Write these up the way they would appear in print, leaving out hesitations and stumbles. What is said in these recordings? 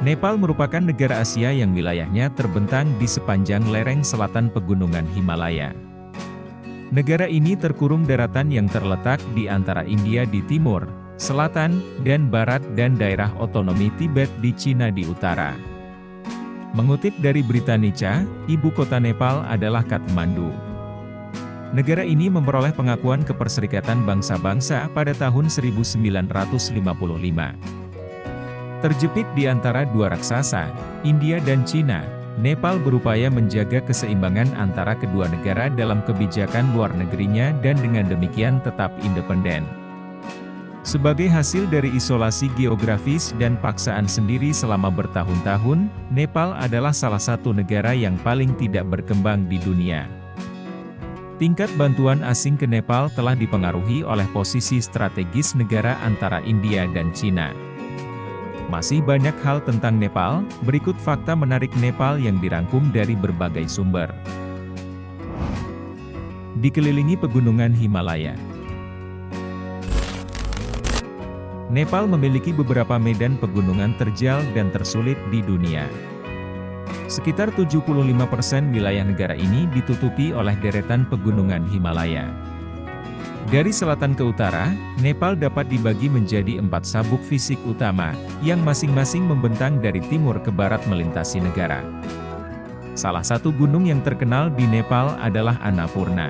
Nepal merupakan negara Asia yang wilayahnya terbentang di sepanjang lereng selatan Pegunungan Himalaya. Negara ini terkurung daratan yang terletak di antara India di timur, selatan, dan barat dan daerah otonomi Tibet di Cina di utara. Mengutip dari Britannica, ibu kota Nepal adalah Kathmandu. Negara ini memperoleh pengakuan Keperserikatan Bangsa-Bangsa pada tahun 1955. Terjepit di antara dua raksasa, India dan Cina, Nepal berupaya menjaga keseimbangan antara kedua negara dalam kebijakan luar negerinya dan dengan demikian tetap independen. Sebagai hasil dari isolasi geografis dan paksaan sendiri selama bertahun-tahun, Nepal adalah salah satu negara yang paling tidak berkembang di dunia. Tingkat bantuan asing ke Nepal telah dipengaruhi oleh posisi strategis negara antara India dan Cina. Masih banyak hal tentang Nepal, berikut fakta menarik Nepal yang dirangkum dari berbagai sumber. Dikelilingi pegunungan Himalaya. Nepal memiliki beberapa medan pegunungan terjal dan tersulit di dunia. Sekitar 75% wilayah negara ini ditutupi oleh deretan pegunungan Himalaya. Dari selatan ke utara, Nepal dapat dibagi menjadi 4 sabuk fisik utama, yang masing-masing membentang dari timur ke barat melintasi negara. Salah satu gunung yang terkenal di Nepal adalah Annapurna.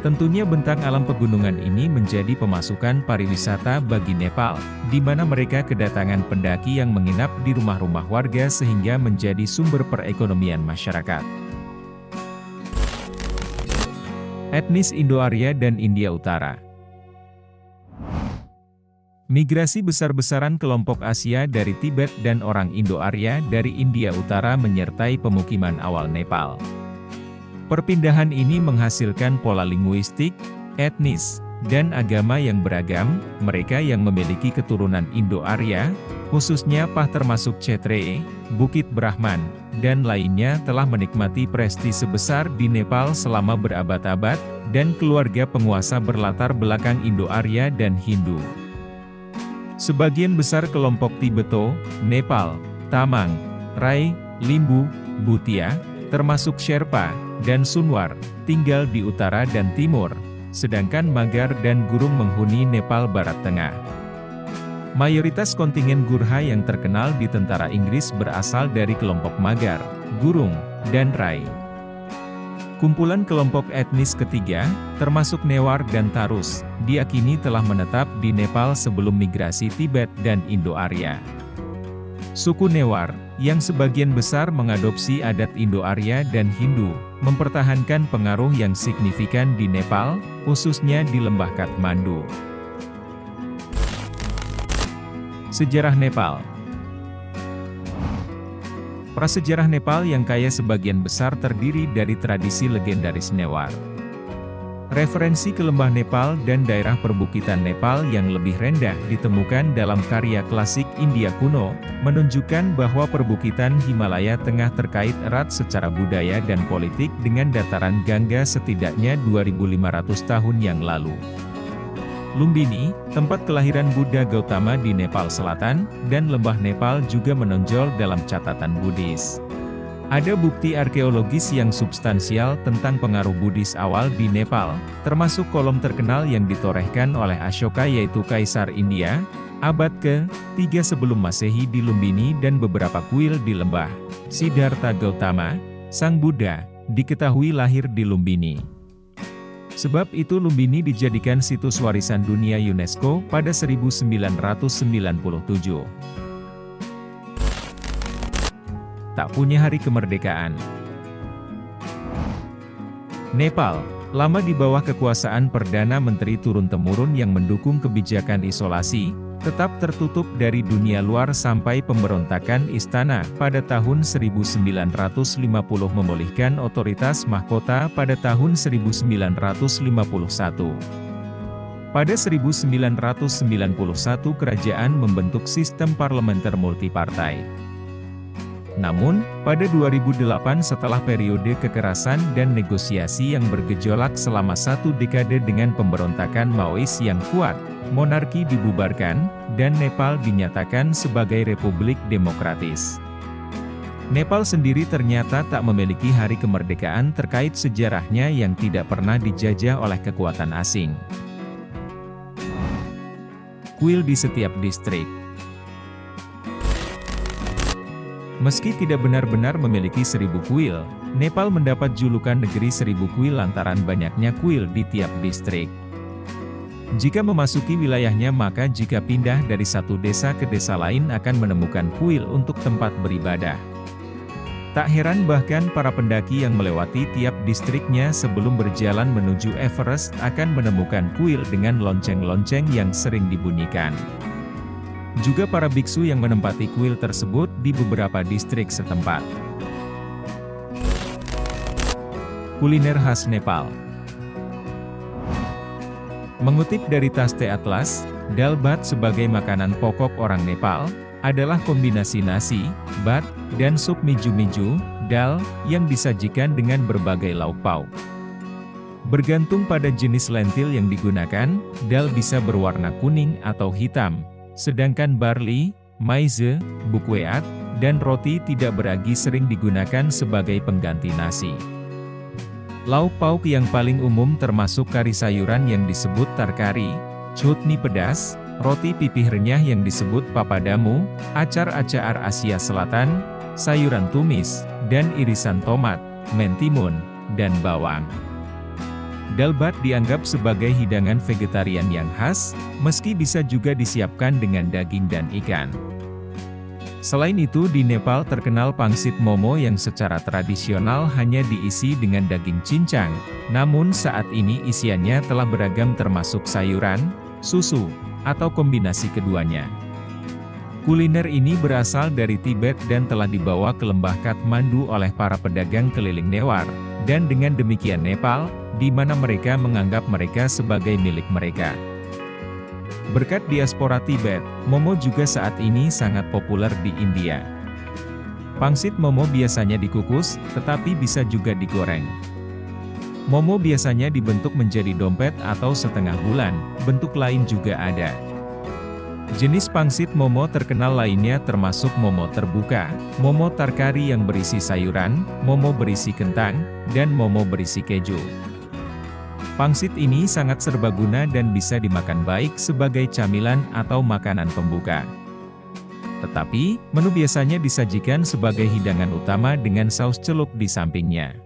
Tentunya bentang alam pegunungan ini menjadi pemasukan pariwisata bagi Nepal, di mana mereka kedatangan pendaki yang menginap di rumah-rumah warga sehingga menjadi sumber perekonomian masyarakat. Etnis Indo-Arya dan India Utara. Migrasi besar-besaran kelompok Asia dari Tibet dan orang Indo-Arya dari India Utara menyertai pemukiman awal Nepal. Perpindahan ini menghasilkan pola linguistik, etnis, dan agama yang beragam. Mereka yang memiliki keturunan Indo-Arya, khususnya Pah termasuk Kshatriya, Bukit Brahman, dan lainnya telah menikmati prestise besar di Nepal selama berabad-abad, dan keluarga penguasa berlatar belakang Indo-Arya dan Hindu. Sebagian besar kelompok Tibeto, Nepal, Tamang, Rai, Limbu, Bhutia, termasuk Sherpa, dan Sunwar, tinggal di utara dan timur, sedangkan Magar dan Gurung menghuni Nepal Barat Tengah. Mayoritas kontingen Gurkha yang terkenal di tentara Inggris berasal dari kelompok Magar, Gurung, dan Rai. Kumpulan kelompok etnis ketiga, termasuk Newar dan Tarus, diakini telah menetap di Nepal sebelum migrasi Tibet dan Indo-Arya. Suku Newar, yang sebagian besar mengadopsi adat Indo-Arya dan Hindu, mempertahankan pengaruh yang signifikan di Nepal, khususnya di lembah Kathmandu. Sejarah Nepal. Prasejarah Nepal yang kaya sebagian besar terdiri dari tradisi legendaris Newar. Referensi ke lembah Nepal dan daerah perbukitan Nepal yang lebih rendah ditemukan dalam karya klasik India kuno, menunjukkan bahwa perbukitan Himalaya Tengah terkait erat secara budaya dan politik dengan dataran Gangga setidaknya 2500 tahun yang lalu. Lumbini, tempat kelahiran Buddha Gautama di Nepal Selatan, dan lembah Nepal juga menonjol dalam catatan Buddhis. Ada bukti arkeologis yang substansial tentang pengaruh Buddhis awal di Nepal, termasuk kolom terkenal yang ditorehkan oleh Ashoka yaitu Kaisar India, abad ke-3 sebelum Masehi di Lumbini dan beberapa kuil di lembah. Siddhartha Gautama, Sang Buddha, diketahui lahir di Lumbini. Sebab itu Lumbini dijadikan situs warisan dunia UNESCO pada 1997. Tak punya hari kemerdekaan. Nepal, lama di bawah kekuasaan Perdana Menteri turun-temurun yang mendukung kebijakan isolasi, tetap tertutup dari dunia luar sampai pemberontakan istana pada tahun 1950 memulihkan otoritas mahkota pada tahun 1951. Pada 1991 kerajaan membentuk sistem parlementer multipartai. Namun, pada 2008 setelah periode kekerasan dan negosiasi yang bergejolak selama 1 dekade dengan pemberontakan Maois yang kuat, monarki dibubarkan, dan Nepal dinyatakan sebagai republik demokratis. Nepal sendiri ternyata tak memiliki hari kemerdekaan terkait sejarahnya yang tidak pernah dijajah oleh kekuatan asing. Kuil di setiap distrik. Meski tidak benar-benar memiliki 1000 kuil, Nepal mendapat julukan negeri 1000 kuil lantaran banyaknya kuil di tiap distrik. Jika memasuki wilayahnya maka jika pindah dari satu desa ke desa lain akan menemukan kuil untuk tempat beribadah. Tak heran bahkan para pendaki yang melewati tiap distriknya sebelum berjalan menuju Everest akan menemukan kuil dengan lonceng-lonceng yang sering dibunyikan. Juga para biksu yang menempati kuil tersebut di beberapa distrik setempat. Kuliner khas Nepal. Mengutip dari Taste Atlas, dal bhat sebagai makanan pokok orang Nepal, adalah kombinasi nasi, bhat, dan sup miju-miju, dal, yang disajikan dengan berbagai lauk pauk. Bergantung pada jenis lentil yang digunakan, dal bisa berwarna kuning atau hitam, sedangkan barley, maize, buckwheat, dan roti tidak beragi sering digunakan sebagai pengganti nasi. Lauk pauk yang paling umum termasuk kari sayuran yang disebut tarkari, chutney pedas, roti pipih renyah yang disebut papadamu, acar-acar Asia Selatan, sayuran tumis, dan irisan tomat, mentimun, dan bawang. Dal bhat dianggap sebagai hidangan vegetarian yang khas, meski bisa juga disiapkan dengan daging dan ikan. Selain itu di Nepal terkenal pangsit momo yang secara tradisional hanya diisi dengan daging cincang, namun saat ini isiannya telah beragam termasuk sayuran, susu, atau kombinasi keduanya. Kuliner ini berasal dari Tibet dan telah dibawa ke lembah Kathmandu oleh para pedagang keliling Newar, dan dengan demikian Nepal, di mana mereka menganggap mereka sebagai milik mereka. Berkat diaspora Tibet, momo juga saat ini sangat populer di India. Pangsit momo biasanya dikukus, tetapi bisa juga digoreng. Momo biasanya dibentuk menjadi dompet atau setengah bulan, bentuk lain juga ada. Jenis pangsit momo terkenal lainnya termasuk momo terbuka, momo tarkari yang berisi sayuran, momo berisi kentang, dan momo berisi keju. Pangsit ini sangat serbaguna dan bisa dimakan baik sebagai camilan atau makanan pembuka. Tetapi, menu biasanya disajikan sebagai hidangan utama dengan saus celup di sampingnya.